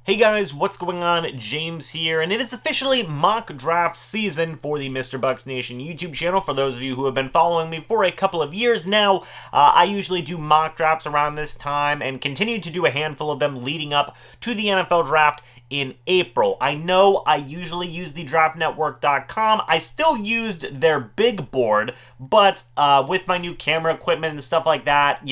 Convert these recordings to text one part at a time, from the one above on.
Hey guys, what's going on? James here, and it is officially mock draft season for the MrBucsNation YouTube channel. For those of you who have been following me for a couple of years now, I usually do mock drafts around this time and continue to do a handful of them leading up to the NFL draft in April. I know I usually use the draftnetwork.com. I still used their big board, but with my new camera equipment and stuff like that,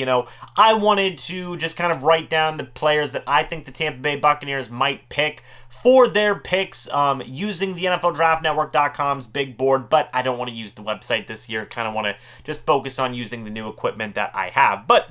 I wanted to just kind of write down the players that I think the Tampa Bay Buccaneers might pick for their picks using the NFLDraftNetwork.com's big board, but I don't want to use the website this year. Kind of want to just focus on using the new equipment that I have. But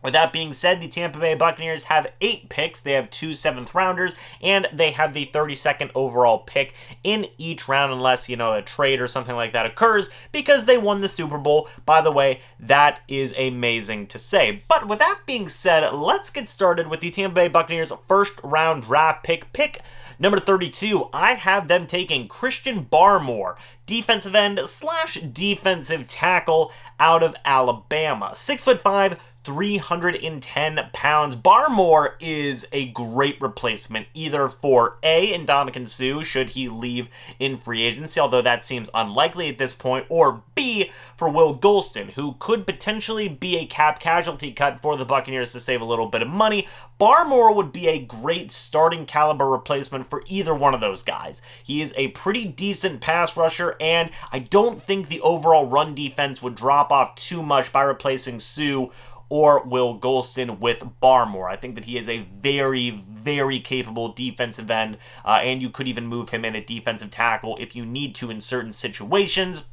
with that being said, the Tampa Bay Buccaneers have 8 picks. They have 2 7th-rounders, and they have the 32nd overall pick in each round unless, a trade or something like that occurs because they won the Super Bowl. By the way, that is amazing to say. But with that being said, let's get started with the Tampa Bay Buccaneers' first-round draft pick number 32. I have them taking Christian Barmore, defensive end / defensive tackle out of Alabama. 6'5", 310 pounds. Barmore is a great replacement either for A, Ndamukong Suh, should he leave in free agency, although that seems unlikely at this point, or B, for Will Gholston, who could potentially be a cap casualty cut for the Buccaneers to save a little bit of money. Barmore would be a great starting caliber replacement for either one of those guys. He is a pretty decent pass rusher, and I don't think the overall run defense would drop off too much by replacing Suh or Will Gholston with Barmore. I think that he is a very, very capable defensive end, and you could even move him in at defensive tackle if you need to in certain situations.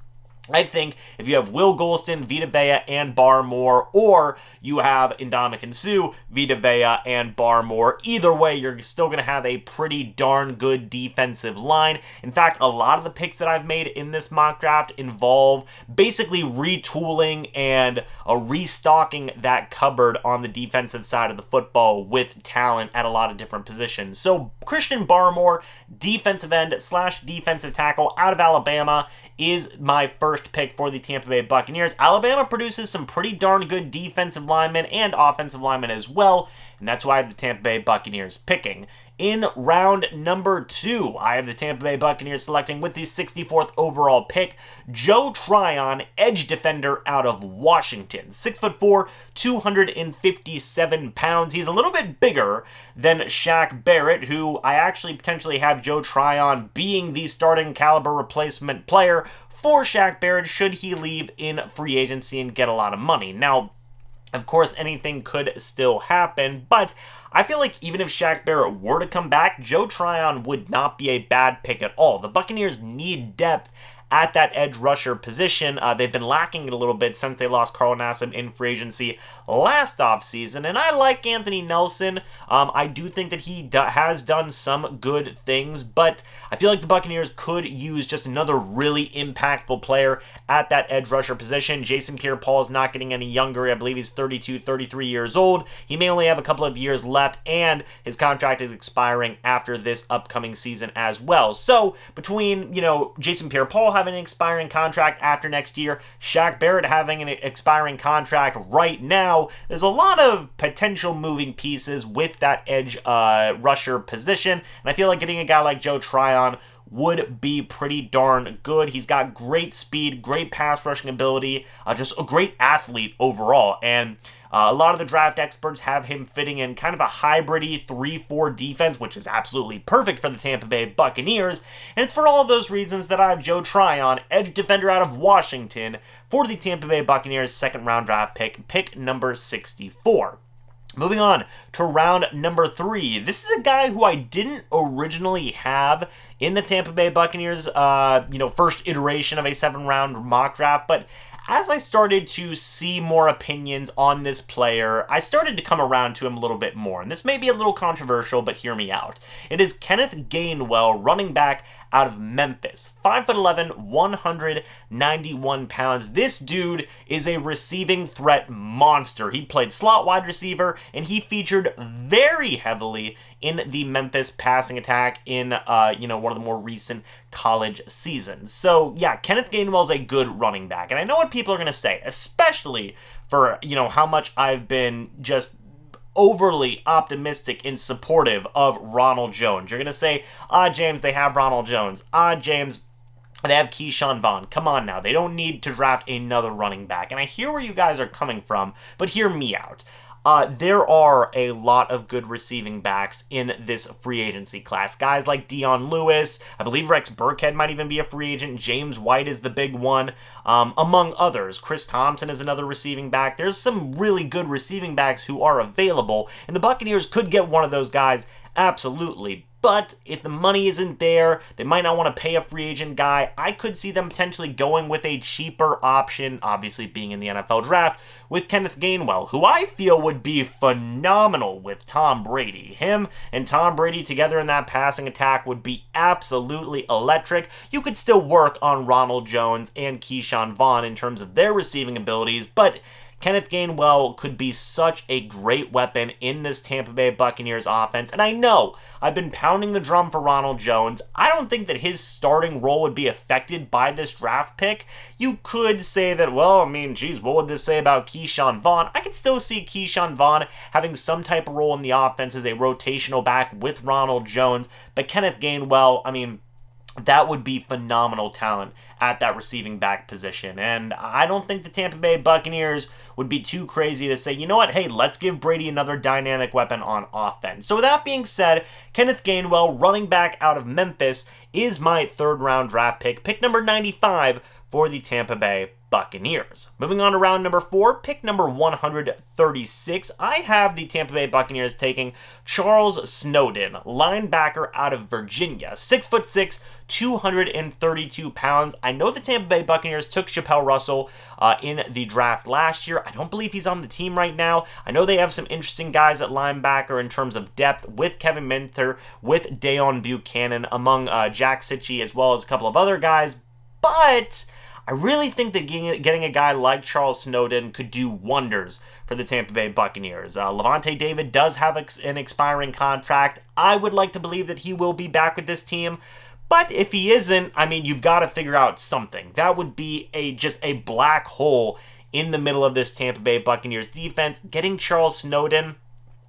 I think if you have Will Gholston, Vita Vea, and Barmore, or you have Ndamukong Suh, Vita Vea, and Barmore, either way, you're still going to have a pretty darn good defensive line. In fact, a lot of the picks that I've made in this mock draft involve basically retooling and restocking that cupboard on the defensive side of the football with talent at a lot of different positions. So Christian Barmore, defensive end / defensive tackle out of Alabama, is my first pick for the Tampa Bay Buccaneers. Alabama produces some pretty darn good defensive linemen and offensive linemen as well, and that's why I have the Tampa Bay Buccaneers picking. In round number 2, I have the Tampa Bay Buccaneers selecting with the 64th overall pick, Joe Tryon, edge defender out of Washington. 6'4", 257 pounds. He's a little bit bigger than Shaq Barrett, who I actually potentially have Joe Tryon being the starting caliber replacement player for Shaq Barrett should he leave in free agency and get a lot of money. Now, of course, anything could still happen, but I feel like even if Shaq Barrett were to come back, Joe Tryon would not be a bad pick at all. The Buccaneers need depth at that edge rusher position. They've been lacking it a little bit since they lost Carl Nassib in free agency last offseason, and I like Anthony Nelson. I do think that he has done some good things, but I feel like the Buccaneers could use just another really impactful player at that edge rusher position. Jason Pierre-Paul is not getting any younger. I believe he's 32, 33 years old. He may only have a couple of years left, and his contract is expiring after this upcoming season as well. So between, Jason Pierre-Paul having an expiring contract after next year, Shaq Barrett having an expiring contract right now, there's a lot of potential moving pieces with that edge rusher position, and I feel like getting a guy like Joe Tryon would be pretty darn good. He's got great speed, great pass rushing ability, just a great athlete overall, and a lot of the draft experts have him fitting in kind of a hybrid-y 3-4 defense, which is absolutely perfect for the Tampa Bay Buccaneers, and it's for all of those reasons that I have Joe Tryon, edge defender out of Washington, for the Tampa Bay Buccaneers' second-round draft pick number 64. Moving on to round number 3. This is a guy who I didn't originally have in the Tampa Bay Buccaneers, first iteration of a 7-round mock draft, but as I started to see more opinions on this player, I started to come around to him a little bit more. And this may be a little controversial, but hear me out. It is Kenneth Gainwell, running back out of Memphis. 5'11", 191 pounds. This dude is a receiving threat monster. He played slot wide receiver, and he featured very heavily in the Memphis passing attack in, one of the more recent college seasons. So, yeah, Kenneth Gainwell is a good running back. And I know what people are going to say, especially for, how much I've been just overly optimistic and supportive of Ronald Jones. You're going to say, James, they have Ronald Jones. James, they have Keyshawn Vaughn. Come on now. They don't need to draft another running back. And I hear where you guys are coming from, but hear me out. There are a lot of good receiving backs in this free agency class. Guys like Dion Lewis, I believe Rex Burkhead might even be a free agent. James White is the big one, among others. Chris Thompson is another receiving back. There's some really good receiving backs who are available, and the Buccaneers could get one of those guys, absolutely. But if the money isn't there, they might not want to pay a free agent guy. I could see them potentially going with a cheaper option, obviously being in the NFL draft, with Kenneth Gainwell, who I feel would be phenomenal with Tom Brady. Him and Tom Brady together in that passing attack would be absolutely electric. You could still work on Ronald Jones and Keyshawn Vaughn in terms of their receiving abilities, but Kenneth Gainwell could be such a great weapon in this Tampa Bay Buccaneers offense. And I know I've been pounding the drum for Ronald Jones. I don't think that his starting role would be affected by this draft pick. You could say that, well, I mean, geez, what would this say about Keyshawn Vaughn? I could still see Keyshawn Vaughn having some type of role in the offense as a rotational back with Ronald Jones. But Kenneth Gainwell, I mean, that would be phenomenal talent at that receiving back position. And I don't think the Tampa Bay Buccaneers would be too crazy to say, you know what, hey, let's give Brady another dynamic weapon on offense. So with that being said, Kenneth Gainwell, running back out of Memphis, is my third round draft pick number 95 for the Tampa Bay Buccaneers. Moving on to round number 4, pick number 136, I have the Tampa Bay Buccaneers taking Charles Snowden, linebacker out of Virginia, 6'6", 232 pounds. I know the Tampa Bay Buccaneers took Chappelle Russell in the draft last year. I don't believe he's on the team right now. I know they have some interesting guys at linebacker in terms of depth with Kevin Minter, with Deone Buchanan, among Jack Sitchie, as well as a couple of other guys, but I really think that getting a guy like Charles Snowden could do wonders for the Tampa Bay Buccaneers. Lavonte David does have an expiring contract. I would like to believe that he will be back with this team, but if he isn't, I mean, you've got to figure out something. That would be just a black hole in the middle of this Tampa Bay Buccaneers defense. Getting Charles Snowden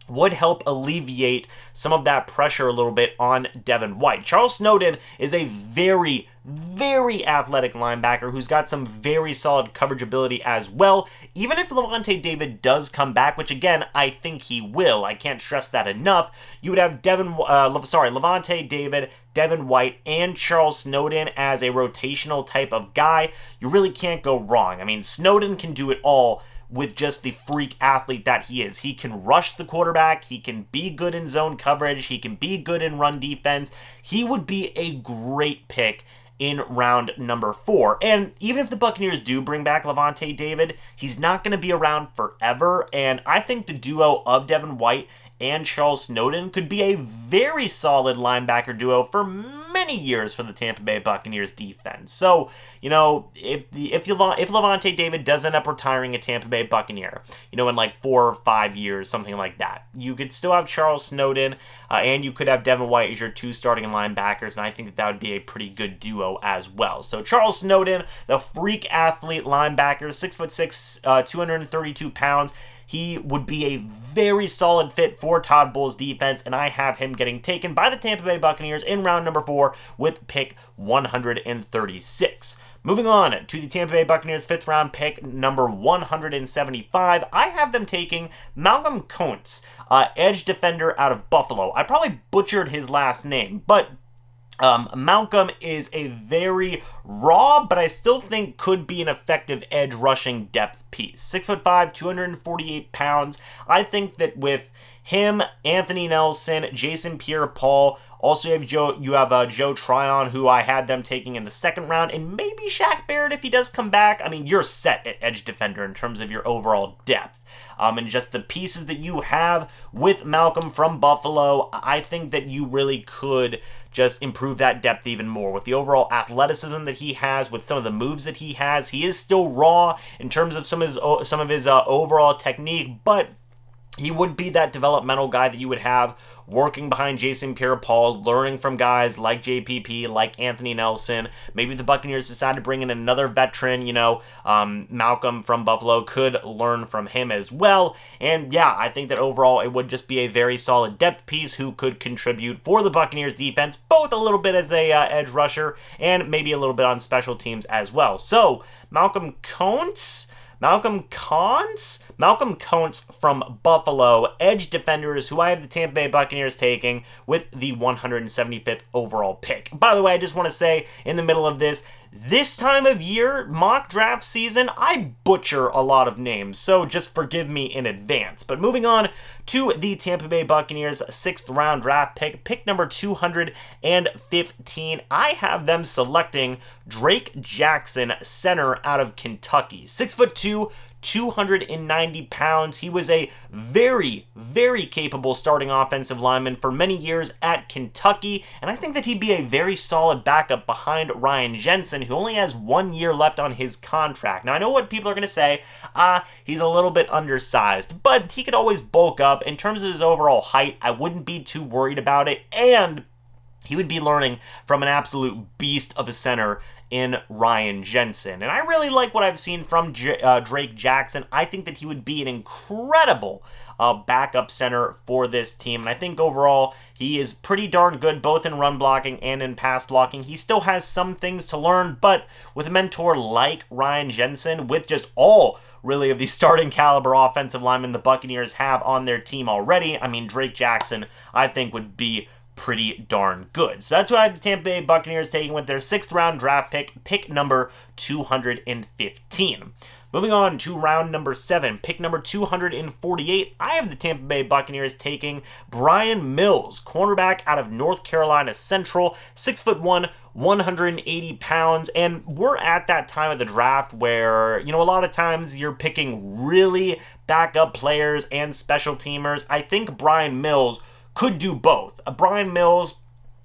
would help alleviate some of that pressure a little bit on Devin White. Charles Snowden is a very, very athletic linebacker who's got some very solid coverage ability as well. Even if Lavonte David does come back, which again, I think he will, I can't stress that enough, you would have Lavonte David, Devin White, and Charles Snowden as a rotational type of guy. You really can't go wrong. I mean, Snowden can do it all with just the freak athlete that he is. He can rush the quarterback, he can be good in zone coverage, he can be good in run defense. He would be a great pick in round number 4. And even if the Buccaneers do bring back Lavonte David, he's not going to be around forever, and I think the duo of Devin White and Charles Snowden could be a very solid linebacker duo for many years for the Tampa Bay Buccaneers defense. So, you know, if Lavonte David does end up retiring a Tampa Bay Buccaneer, you know, in like 4 or 5 years, something like that, you could still have Charles Snowden, and you could have Devin White as your 2 starting linebackers, and I think that would be a pretty good duo as well. So Charles Snowden, the freak athlete linebacker, 6'6", 232 pounds, he would be a very solid fit for Todd Bowles' defense, and I have him getting taken by the Tampa Bay Buccaneers in round number 4 with pick 136. Moving on to the Tampa Bay Buccaneers' 5th round pick, number 175, I have them taking Malcolm Koonce, edge defender out of Buffalo. I probably butchered his last name, but Malcolm is a very raw, but I still think could be an effective edge rushing depth piece. 6'5", 248 pounds. I think that with him, Anthony Nelson, Jason Pierre-Paul, also you have Joe Tryon, who I had them taking in the 2nd round, and maybe Shaq Barrett if he does come back. I mean, you're set at edge defender in terms of your overall depth. And just the pieces that you have with Malcolm from Buffalo, I think that you really could just improve that depth even more. With the overall athleticism that he has, with some of the moves that he has, he is still raw in terms of some of his overall technique, but he would be that developmental guy that you would have working behind Jason Pierre-Paul, learning from guys like JPP, like Anthony Nelson. Maybe the Buccaneers decide to bring in another veteran, Malcolm from Buffalo could learn from him as well. And yeah, I think that overall it would just be a very solid depth piece who could contribute for the Buccaneers defense, both a little bit as a edge rusher and maybe a little bit on special teams as well. So Malcolm Koonce from Buffalo, edge defenders, who I have the Tampa Bay Buccaneers taking with the 175th overall pick. By the way, I just want to say in the middle of this time of year, mock draft season, I butcher a lot of names, so just forgive me in advance. But moving on to the Tampa Bay Buccaneers 6th round draft pick number 215, I have them selecting Drake Jackson, center out of Kentucky. 6'2", 290 pounds. He was a very, very capable starting offensive lineman for many years at Kentucky, and I think that he'd be a very solid backup behind Ryan Jensen, who only has 1 year left on his contract. Now, I know what people are going to say, he's a little bit undersized, but he could always bulk up. In terms of his overall height, I wouldn't be too worried about it, and he would be learning from an absolute beast of a center in Ryan Jensen. And I really like what I've seen from Drake Jackson. I think that he would be an incredible backup center for this team. And I think overall he is pretty darn good both in run blocking and in pass blocking. He still has some things to learn, but with a mentor like Ryan Jensen, with just all really of the starting caliber offensive linemen the Buccaneers have on their team already, I mean, Drake Jackson, I think, would be pretty darn good. So that's why I have the Tampa Bay Buccaneers taking with their 6th round draft pick number 215. Moving on to round number 7, pick number 248, I have the Tampa Bay Buccaneers taking Brian Mills, cornerback out of North Carolina Central, 6'1", 180 pounds, and we're at that time of the draft where, a lot of times you're picking really backup players and special teamers. I think Brian Mills could do both. Brian Mills,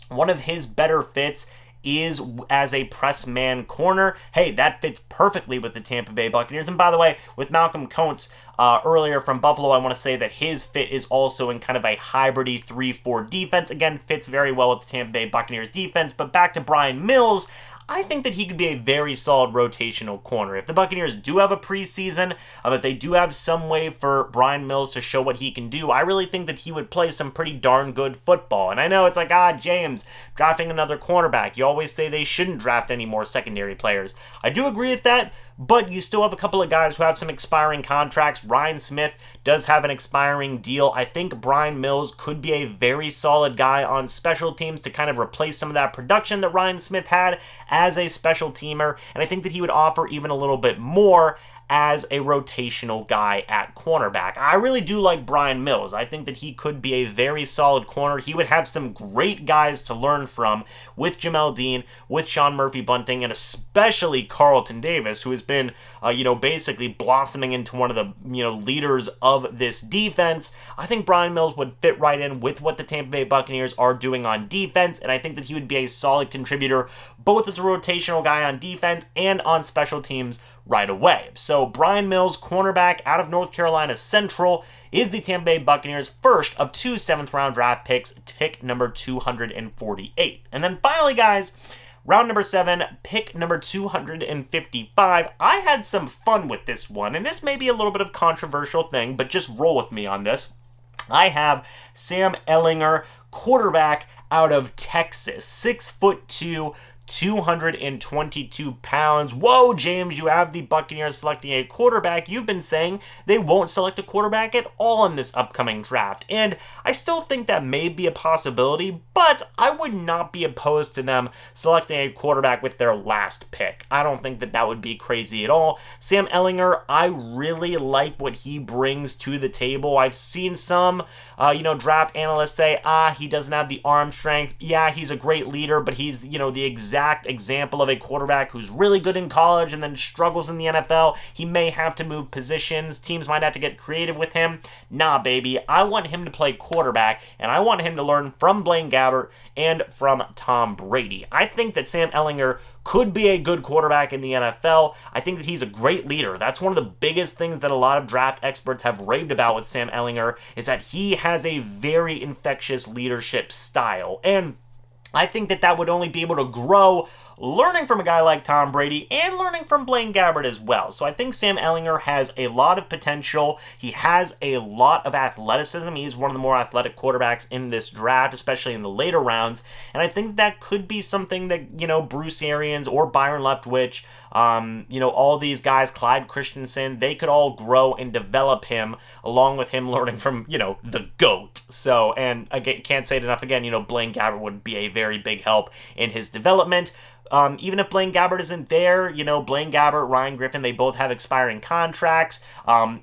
one of his better fits is as a press man corner. Hey, that fits perfectly with the Tampa Bay Buccaneers. And by the way, with Malcolm Koonce earlier from Buffalo, I want to say that his fit is also in kind of a hybridy 3-4 defense. Again, fits very well with the Tampa Bay Buccaneers defense. But back to Brian Mills, I think that he could be a very solid rotational corner. If the Buccaneers do have a preseason, but they do have some way for Brian Mills to show what he can do, I really think that he would play some pretty darn good football. And I know it's like, James, drafting another cornerback. You always say they shouldn't draft any more secondary players. I do agree with that, but you still have a couple of guys who have some expiring contracts. Ryan Smith does have an expiring deal. I think Brian Mills could be a very solid guy on special teams to kind of replace some of that production that Ryan Smith had as a special teamer, and I think that he would offer even a little bit more as a rotational guy at cornerback. I really do like Brian Mills. I think that he could be a very solid corner. He would have some great guys to learn from with Jamel Dean, with Sean Murphy-Bunting, and especially Carlton Davis, who has been, basically blossoming into one of the, leaders of this defense. I think Brian Mills would fit right in with what the Tampa Bay Buccaneers are doing on defense, and I think that he would be a solid contributor both as a rotational guy on defense and on special teams right away. So Brian Mills, cornerback out of North Carolina Central, is the Tampa Bay Buccaneers' first of 2 7th-round draft picks, pick number 248. And then finally, guys, round number 7, pick number 255. I had some fun with this one, and this may be a little bit of a controversial thing, but just roll with me on this. I have Sam Ehlinger, quarterback out of Texas, 6'2", 222 pounds. Whoa, James, you have the Buccaneers selecting a quarterback. You've been saying they won't select a quarterback at all in this upcoming draft, and I still think that may be a possibility, but I would not be opposed to them selecting a quarterback with their last pick. I don't think that that would be crazy at all. Sam Ehlinger, I really like what he brings to the table. I've seen some, draft analysts say, he doesn't have the arm strength. Yeah, he's a great leader, but he's, the exact exact example of a quarterback who's really good in college and then struggles in the NFL. He may have to move positions. Teams might have to get creative with him. Nah, baby. I want him to play quarterback, and I want him to learn from Blaine Gabbert and from Tom Brady. I think that Sam Ehlinger could be a good quarterback in the NFL. I think that he's a great leader. That's one of the biggest things that a lot of draft experts have raved about with Sam Ehlinger, is that he has a very infectious leadership style. And I think that that would only be able to grow learning from a guy like Tom Brady and learning from Blaine Gabbert as well. So I think Sam Ehlinger has a lot of potential. He has a lot of athleticism. He's one of the more athletic quarterbacks in this draft, especially in the later rounds. And I think that could be something that, Bruce Arians or Byron Leftwich, all these guys, Clyde Christensen, they could all grow and develop him along with him learning from, the GOAT. So, and again, can't say it enough again, Blaine Gabbert would be a very big help in his development. Even if Blaine Gabbert isn't there, Blaine Gabbert, Ryan Griffin, they both have expiring contracts.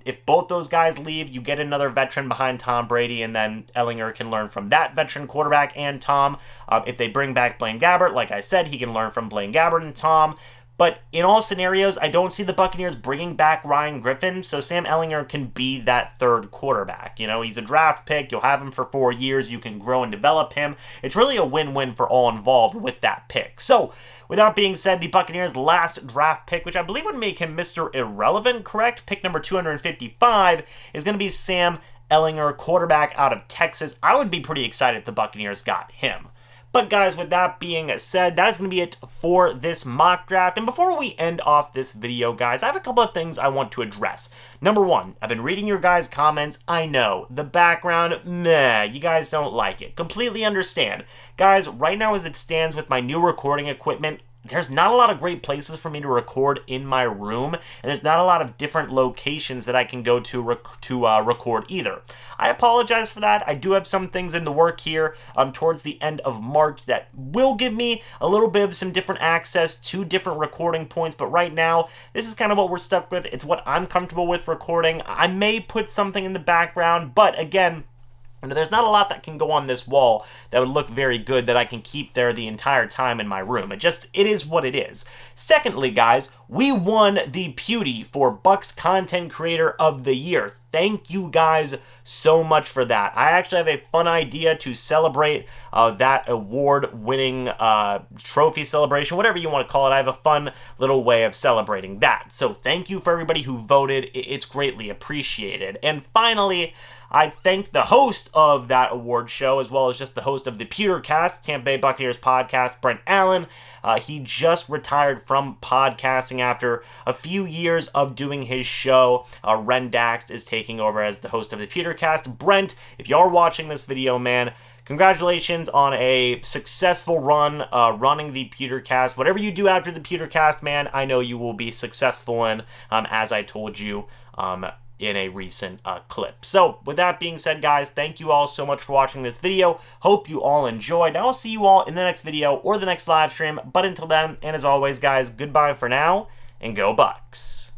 If both those guys leave, you get another veteran behind Tom Brady, and then Ehlinger can learn from that veteran quarterback and Tom. If they bring back Blaine Gabbert, like I said, he can learn from Blaine Gabbert and Tom. But in all scenarios, I don't see the Buccaneers bringing back Ryan Griffin, so Sam Ehlinger can be that third quarterback. He's a draft pick. You'll have him for 4 years. You can grow and develop him. It's really a win-win for all involved with that pick. So, with that being said, the Buccaneers' last draft pick, which I believe would make him Mr. Irrelevant, correct? Pick number 255 is going to be Sam Ehlinger, quarterback out of Texas. I would be pretty excited if the Buccaneers got him. But guys, with that being said, that is going to be it for this mock draft. And before we end off this video, guys, I have a couple of things I want to address. Number one, I've been reading your guys' comments. I know, the background, meh, you guys don't like it. Completely understand. Guys, right now as it stands with my new recording equipment, there's not a lot of great places for me to record in my room, and there's not a lot of different locations that I can go to record either. I apologize for that. I do have some things in the work here towards the end of March that will give me a little bit of some different access to different recording points, but right now, this is kind of what we're stuck with. It's what I'm comfortable with recording. I may put something in the background, but again, there's not a lot that can go on this wall that would look very good that I can keep there the entire time in my room. It is what it is. Secondly, guys, we won the Pewdie for Bucs Content Creator of the Year. Thank you guys so much for that. I actually have a fun idea to celebrate that award-winning trophy celebration, whatever you want to call it. I have a fun little way of celebrating that. So thank you for everybody who voted. It's greatly appreciated. And finally, I thank the host of that award show, as well as just the host of the Pewtercast, Tampa Bay Buccaneers podcast, Brent Allen. He just retired from podcasting after a few years of doing his show. Ren Daxt is taking over as the host of the Pewtercast. Brent, if you are watching this video, man, congratulations on a successful run running the Pewtercast. Whatever you do after the Pewtercast, man, I know you will be successful in, as I told you in a recent clip. So, with that being said, guys, thank you all so much for watching this video. Hope you all enjoyed. I'll see you all in the next video or the next live stream. But until then, and as always, guys, goodbye for now, and go Bucs.